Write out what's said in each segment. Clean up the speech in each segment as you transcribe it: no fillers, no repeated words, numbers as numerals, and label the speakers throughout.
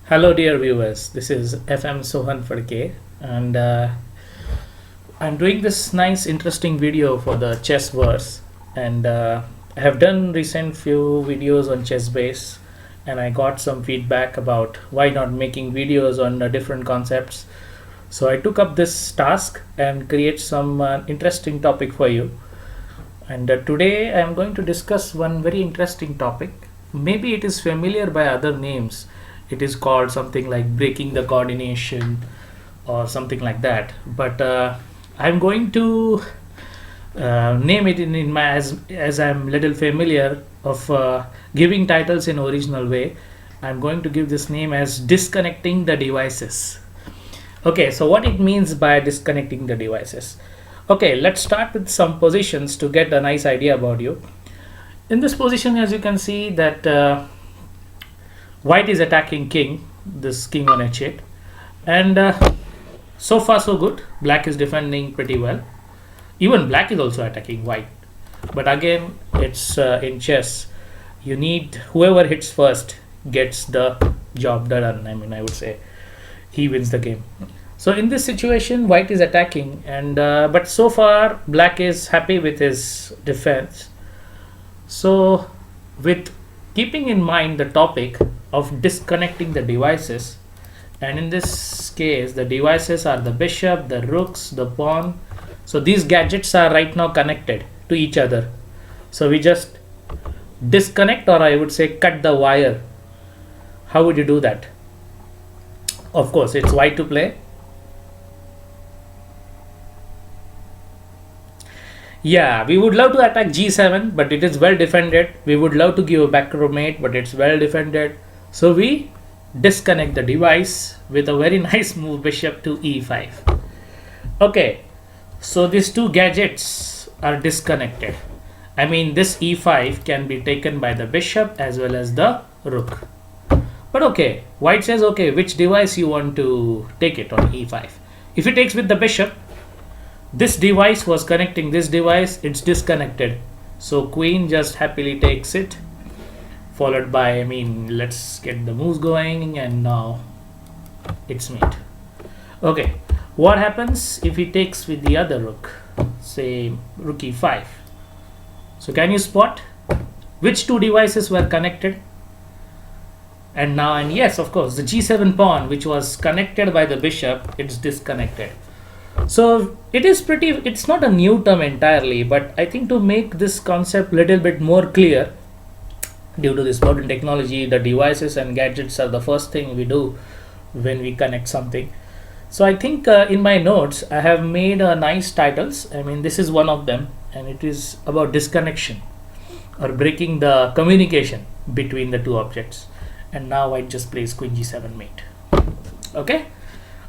Speaker 1: Hello, dear viewers. This is FM Sohan Phadke, and I'm doing this nice, interesting video for the Chessverse. And I have done recent few videos on Chessbase, and I got some feedback about why not making videos on different concepts. So I took up this task and create some interesting topic for you. And today I am going to discuss one very interesting topic. Maybe it is familiar by other names. It is called something like breaking the coordination or something like that. But I'm going to name it in my as I'm little familiar of giving titles in original way. I'm going to give this name as disconnecting the devices. Okay, so what it means by disconnecting the devices. Okay, let's start with some positions to get a nice idea about you. In this position, as you can see that white is attacking king, this king on h8, and so far so good. Black is defending pretty well. Even black is also attacking white, but again it's in chess you need whoever hits first gets the job done. I mean, I would say he wins the game. So in this situation white is attacking, and but so far black is happy with his defense. So with keeping in mind the topic of disconnecting the devices, and in this case the devices are the bishop, the rooks, the pawn. So these gadgets are right now connected to each other, so we just disconnect, or I would say cut the wire. How would you do that? Of course it's white to play. Yeah, we would love to attack g7, but it is well defended. We would love to give a backrow but it's well defended. So we disconnect the device with a very nice move, bishop to e5. Okay, so these two gadgets are disconnected. I mean, this e5 can be taken by the bishop as well as the rook. But okay, white says, okay, which device you want to take it on e5? If he takes with the bishop, this device was connecting this device, it's disconnected. So queen just happily takes it, followed by, I mean, let's get the moves going, and now it's mate. Okay, what happens if he takes with the other rook, say rook e5? So can you spot which two devices were connected? And now, and yes, of course, the g7 pawn, which was connected by the bishop, it's disconnected. So it is pretty, it's not a new term entirely, but I think to make this concept little bit more clear, due to this modern technology, the devices and gadgets are the first thing we do when we connect something. So I think in my notes I have made nice titles. I mean, this is one of them, and it is about disconnection or breaking the communication between the two objects. And now I just plays queen g7 mate. Okay.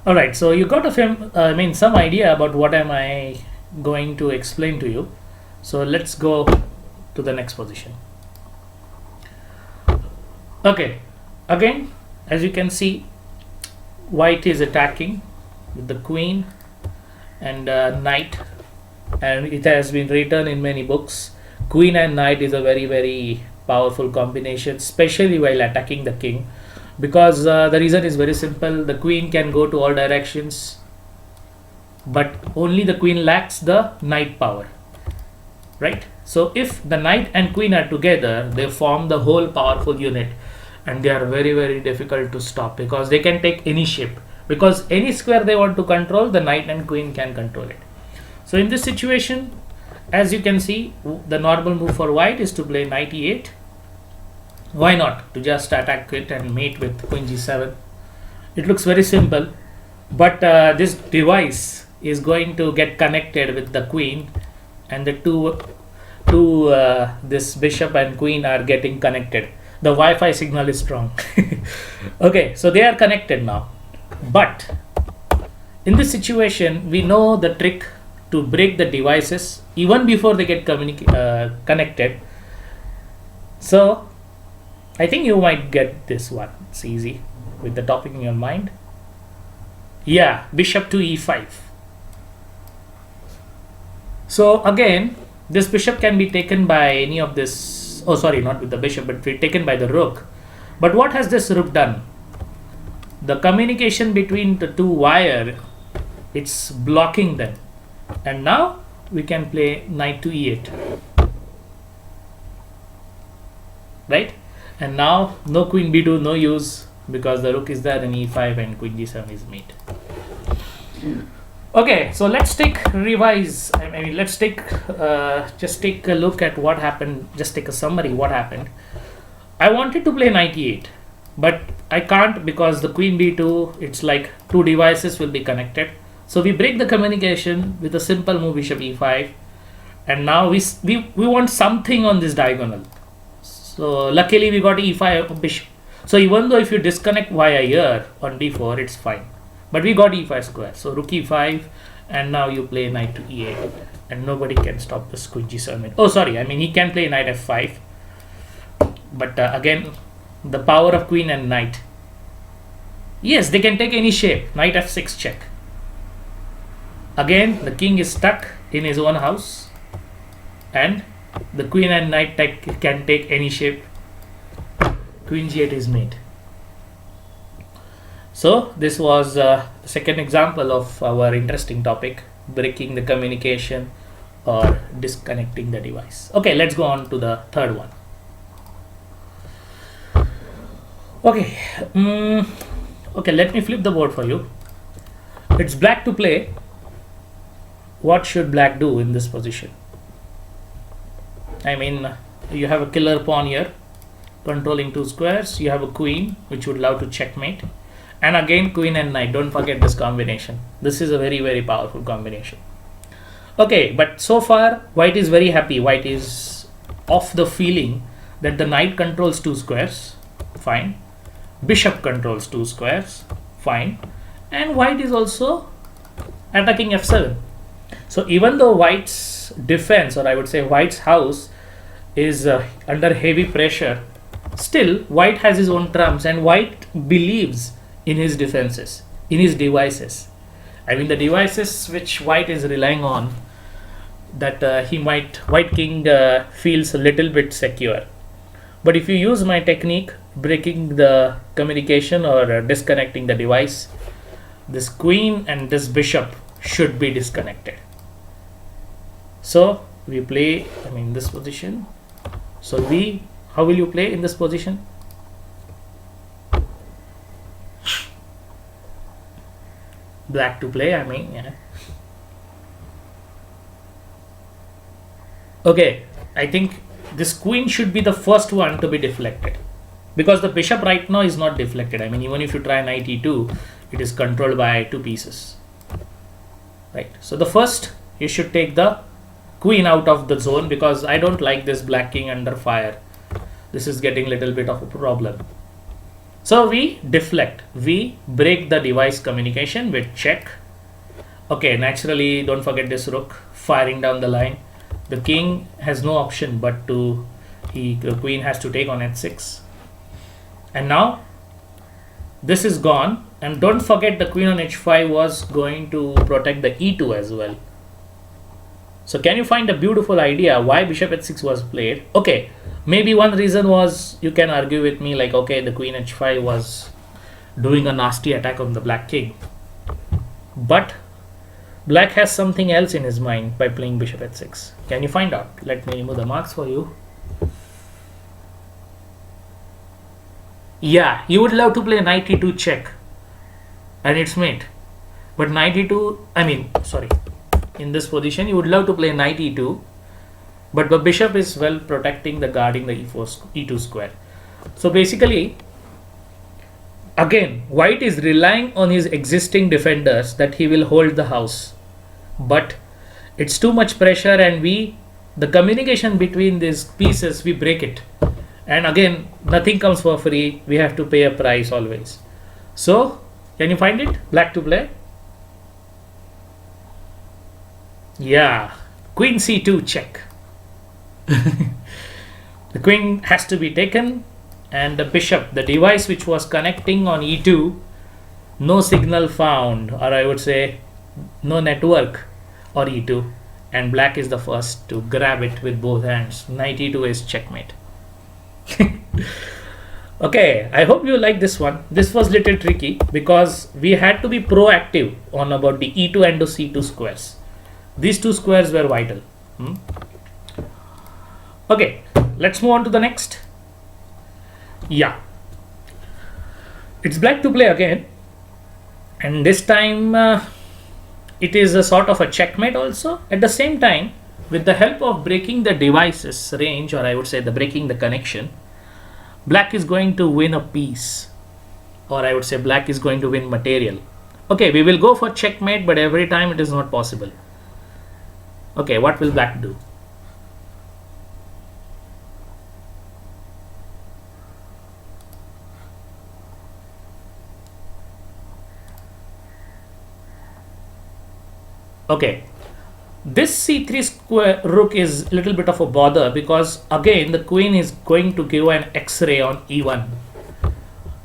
Speaker 1: All right, so you got some idea about what am I going to explain to you. So let's go to the next position. Okay, again, as you can see, white is attacking with the queen and knight, and it has been written in many books. Queen and knight is a very, very powerful combination, especially while attacking the king. Because the reason is very simple. The queen can go to all directions, but only the queen lacks the knight power, right? So if the knight and queen are together, they form the whole powerful unit, and they are very, very difficult to stop because they can take any shape, because any square they want to control, the knight and queen can control it. So in this situation, as you can see, the normal move for white is to play knight e8. Why not to just attack it and mate with queen g7? It looks very simple, but this device is going to get connected with the queen, and the this bishop and queen are getting connected. The Wi-Fi signal is strong. Okay, so they are connected now, but in this situation we know the trick to break the devices even before they get connected. So I think you might get this one. It's easy with the topic in your mind. Yeah, bishop to e5. So again, This bishop can be taken by any of this, oh sorry, not with the bishop, but taken by the rook. But what has this rook done? The communication between the two wire, it's blocking them. And now we can play knight to e8. Right? And now no queen b2, no use, because the rook is there in e5 and queen g7 is mate. Okay, so let's let's take just take a look at what happened. Just take a summary what happened. I wanted to play knight e8, but I can't because the queen b2, it's like two devices will be connected. So we break the communication with a simple move bishop e5, and now we want something on this diagonal. So luckily we got e5 bishop. So even though if you disconnect via here on d4, it's fine. But we got e5 square. So rook e5, and now you play knight to e8, and nobody can stop this queen g7. Oh sorry, I mean he can play knight f5. But again, the power of queen and knight. Yes, they can take any shape. Knight f6 check. Again, the king is stuck in his own house, and the queen and knight can take any shape. Queen g8 is mate. So this was the second example of our interesting topic, breaking the communication or disconnecting the device. Okay, let's go on to the third one. Okay, okay, let me flip the board for you. It's black to play. What should black do in this position? I mean, you have a killer pawn here controlling two squares. You have a queen which would love to checkmate, and again queen and knight. Don't forget this combination. This is a very, very powerful combination. Okay, but so far white is very happy. White is of the feeling that the knight controls two squares. Fine. Bishop controls two squares. Fine. And white is also attacking f7. So even though white's defense, or I would say white's house, is under heavy pressure, still white has his own trumps, and white believes in his defenses, in his devices. I mean the devices which white is relying on, that white king feels a little bit secure. But if you use my technique, breaking the communication or disconnecting the device, this queen and this bishop should be disconnected. So we play, I mean this position. So how will you play in this position? Black to play, I mean, yeah. Okay, I think this queen should be the first one to be deflected, because the bishop right now is not deflected. I mean, even if you try knight e2, it is controlled by two pieces, right? So the first, you should take the queen out of the zone, because I don't like this black king under fire. This is getting a little bit of a problem. So we deflect, we break the device communication with check. Okay, naturally don't forget this rook firing down the line. The king has no option but the queen has to take on h6. And now this is gone, and don't forget the queen on h5 was going to protect the e2 as well. So can you find a beautiful idea why bishop h6 was played? Okay, maybe one reason was, you can argue with me like, okay, the queen h5 was doing a nasty attack on the black king, but black has something else in his mind by playing bishop h6. Can you find out? Let me remove the marks for you. Yeah, you would love to play knight e2 check and it's mate, but knight e2, I mean sorry, in this position you would love to play knight e2, but the bishop is well protecting the guarding the e2 square. So basically, again, white is relying on his existing defenders that he will hold the house, but it's too much pressure, and the communication between these pieces, we break it, and again nothing comes for free. We have to pay a price always. So can you find it? Black to play. Yeah, queen c2 check. The queen has to be taken, and the bishop, the device which was connecting on e2, no signal found, or I would say no network or e2, and black is the first to grab it with both hands. Knight e2 is checkmate. Okay, I hope you like this one. This was little tricky because we had to be proactive on about the e2 and the c2 squares. These two squares were vital. Okay, let's move on to the next. Yeah, it's black to play again, and this time it is a sort of a checkmate also. At the same time, with the help of breaking the device's range, or I would say the breaking the connection, black is going to win a piece, or I would say black is going to win material. Okay, we will go for checkmate, but every time it is not possible. Okay, what will black do? Okay, this c3 square rook is a little bit of a bother because again the queen is going to give an x-ray on e1.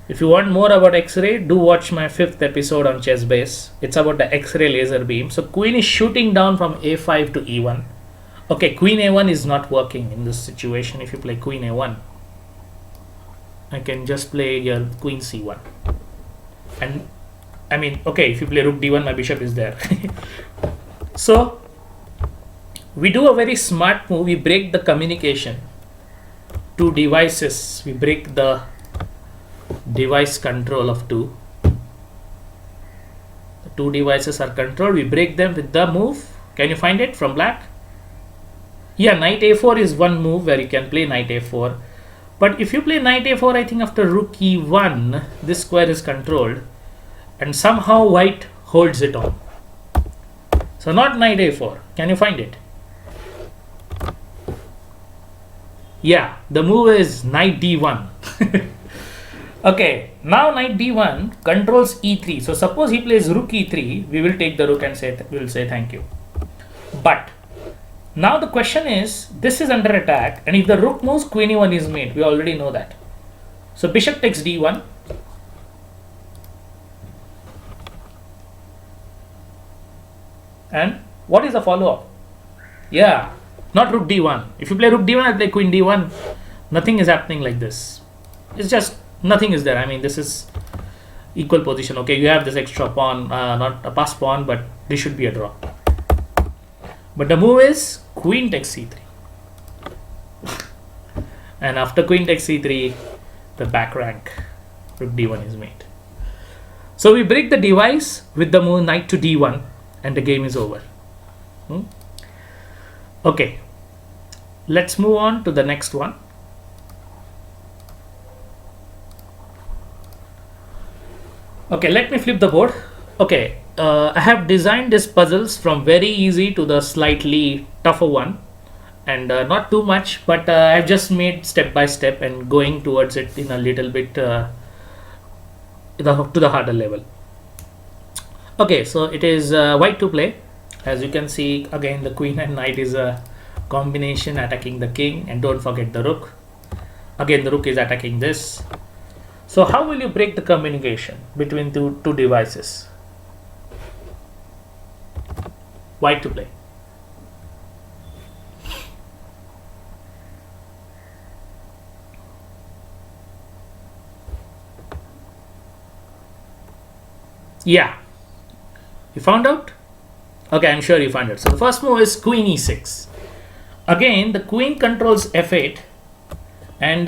Speaker 1: If you want more about x-ray, do watch my 5th episode on Chessverse. It's about the x-ray laser beam. So queen is shooting down from a5 to e1. Okay, queen a1 is not working in this situation. If you play queen a1, I can just play your queen c1. And I mean, okay, if you play rook d1, my bishop is there. So we do a very smart move. We break the communication. Two devices. We break the device control of two. The two devices are controlled. We break them with the move. Can you find it from black? Yeah, knight a4 is one move where you can play knight a4. But if you play knight a4, I think after rook e1, this square is controlled, and somehow white holds it on. So not knight a4. Can you find it? Yeah, the move is knight d1. Okay, now knight d1 controls e3. So suppose he plays rook e3, we will take the rook and we will say thank you. But now the question is, this is under attack, and if the rook moves, queen e1 is made. We already know that. So bishop takes d1. And what is the follow-up? Yeah, not rook d1. If you play rook d1, I play queen d1. Nothing is happening like this. It's just nothing is there. I mean, this is equal position. Okay, you have this extra pawn, not a pass pawn, but this should be a draw. But the move is queen takes c3. And after queen takes c3, the back rank rook d1 is made. So we break the device with the move knight to d1, and the game is over. Okay, let's move on to the next one. Okay, let me flip the board. Okay, I have designed these puzzles from very easy to the slightly tougher one, and not too much, but I've just made step by step and going towards it in a little bit to the harder level. Okay, so it is white to play. As you can see, again the queen and knight is a combination attacking the king, and don't forget the rook. Again the rook is attacking this. So how will you break the communication between two devices? White to play. Yeah, you found out? Okay, I'm sure you found it. So the first move is queen e6. Again, the queen controls f8, and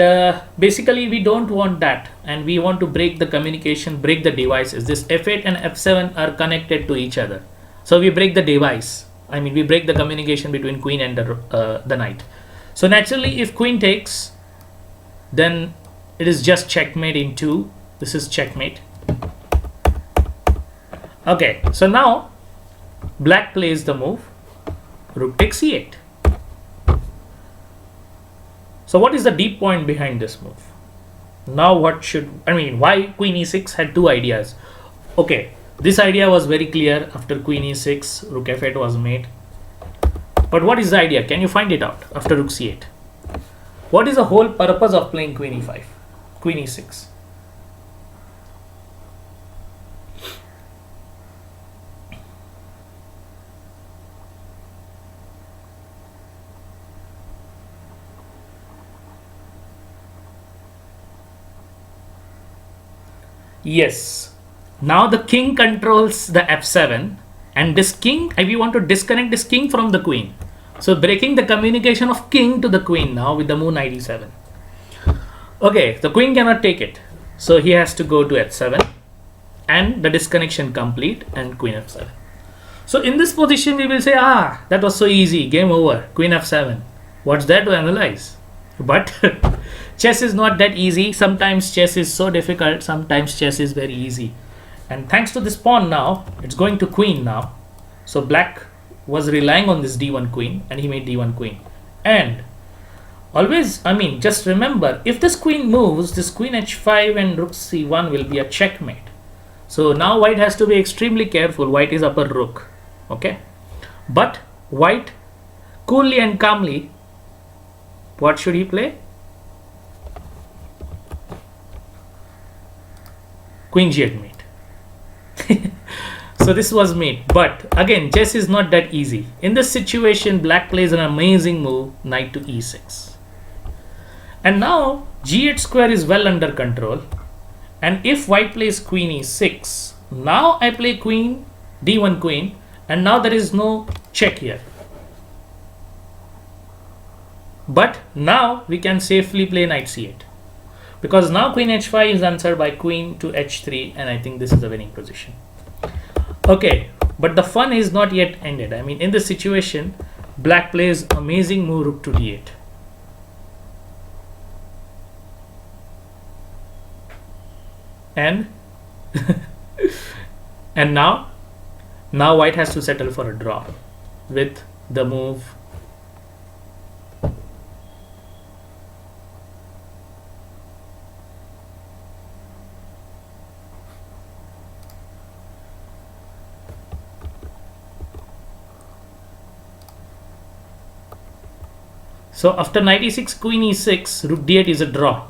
Speaker 1: basically we don't want that, and we want to break the communication, break the devices. This f8 and f7 are connected to each other, so we break the device. I mean, we break the communication between queen and the knight. So naturally, if queen takes, then it is just checkmate in 2. This is checkmate. Okay, so now black plays the move rook takes e8. So what is the deep point behind this move? Now what should, I mean, why queen e6 had two ideas. Okay, this idea was very clear. After queen e6, rook f8 was made. But what is the idea? Can you find it out after rook c8? What is the whole purpose of playing queen e5, queen e6? Yes. Now the king controls the f7, and this king, we want to disconnect this king from the queen. So breaking the communication of king to the queen now with the move knight e7. Okay, the queen cannot take it, so he has to go to f7, and the disconnection complete, and queen f7. So in this position we will say, that was so easy, game over, queen f7. What's there to analyze? But chess is not that easy. Sometimes chess is so difficult, sometimes chess is very easy. And thanks to this pawn now, it's going to queen now. So black was relying on this d1 queen, and he made d1 queen. And always, just remember, if this queen moves, this queen h5 and rook c1 will be a checkmate. So now white has to be extremely careful. White is upper rook. Okay. But white coolly and calmly, what should he play? Queen g8 mate. So this was mate. But again, chess is not that easy. In this situation, black plays an amazing move, knight to e6. And now g8 square is well under control. And if white plays queen e6, now I play queen, d1 queen, and now there is no check here. But now we can safely play knight c8, because now queen h5 is answered by queen to h3, and I think this is a winning position. Okay, but the fun is not yet ended. In this situation, black plays amazing move, rook to d8. And and now white has to settle for a draw with the move so after knight e6, queen e6, rook d8 is a draw,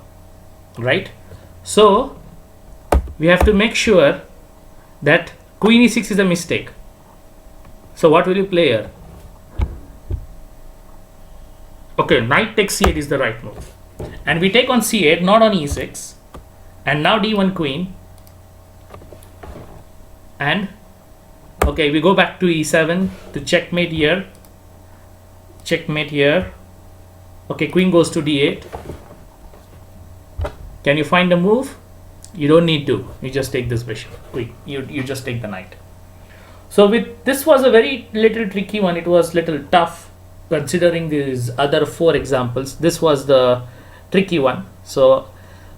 Speaker 1: right? So we have to make sure that queen e6 is a mistake. So what will you play here? Okay, knight takes c8 is the right move, and we take on c8, not on e6. And now d1 queen, and okay, we go back to e7 to checkmate here. Checkmate here. Okay, queen goes to d8. Can you find a move? You don't need to. You just take this bishop. Quick, you just take the knight. So this was a very little tricky one. It was little tough considering these other 4 examples. This was the tricky one. So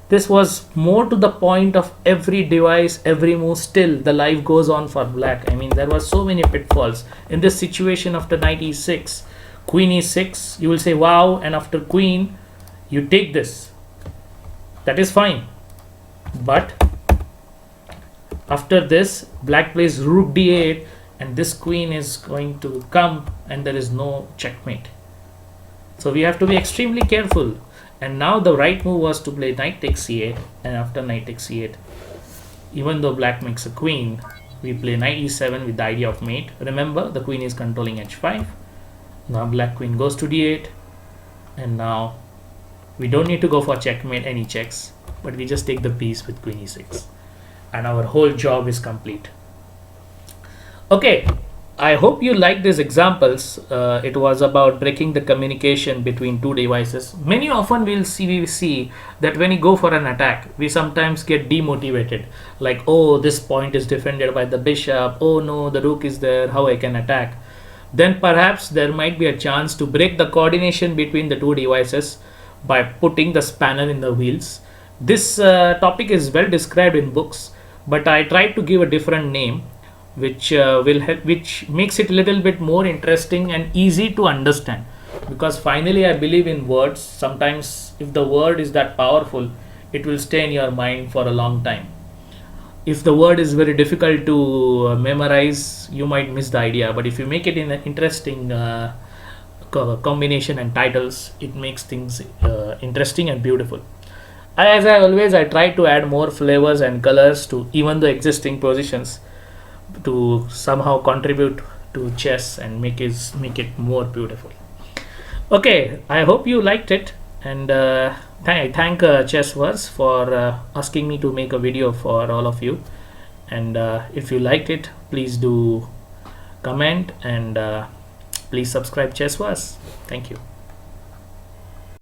Speaker 1: this was more to the point of every device, every move. Still the life goes on for black. There were so many pitfalls in this situation. After knight e6, queen e6, you will say wow, and after queen you take this. That is fine. But after this, black plays rook d8, and this queen is going to come, and there is no checkmate. So we have to be extremely careful. And now the right move was to play knight takes c8, and after knight takes c8, even though black makes a queen, we play knight e7 with the idea of mate. Remember, the queen is controlling h5. Now black queen goes to d8, and now we don't need to go for checkmate, any checks, but we just take the piece with queen e6, and our whole job is complete. Okay, I hope you like these examples. It was about breaking the communication between 2 devices. Many often we see that when you go for an attack, we sometimes get demotivated, like, oh, this point is defended by the bishop, oh no, the rook is there, how I can attack. Then perhaps there might be a chance to break the coordination between the 2 devices by putting the spanner in the wheels. This topic is well described in books, but I tried to give a different name, which will help, which makes it a little bit more interesting and easy to understand. Because finally, I believe in words. Sometimes, if the word is that powerful, it will stay in your mind for a long time. If the word is very difficult to memorize, you might miss the idea. But if you make it in an interesting combination and titles, it makes things interesting and beautiful. As I try to add more flavors and colors to even the existing positions to somehow contribute to chess and make it more beautiful. Okay, I hope you liked it, and I thank Chessverse for asking me to make a video for all of you. And if you liked it, please do comment and please subscribe Chessverse. Thank you.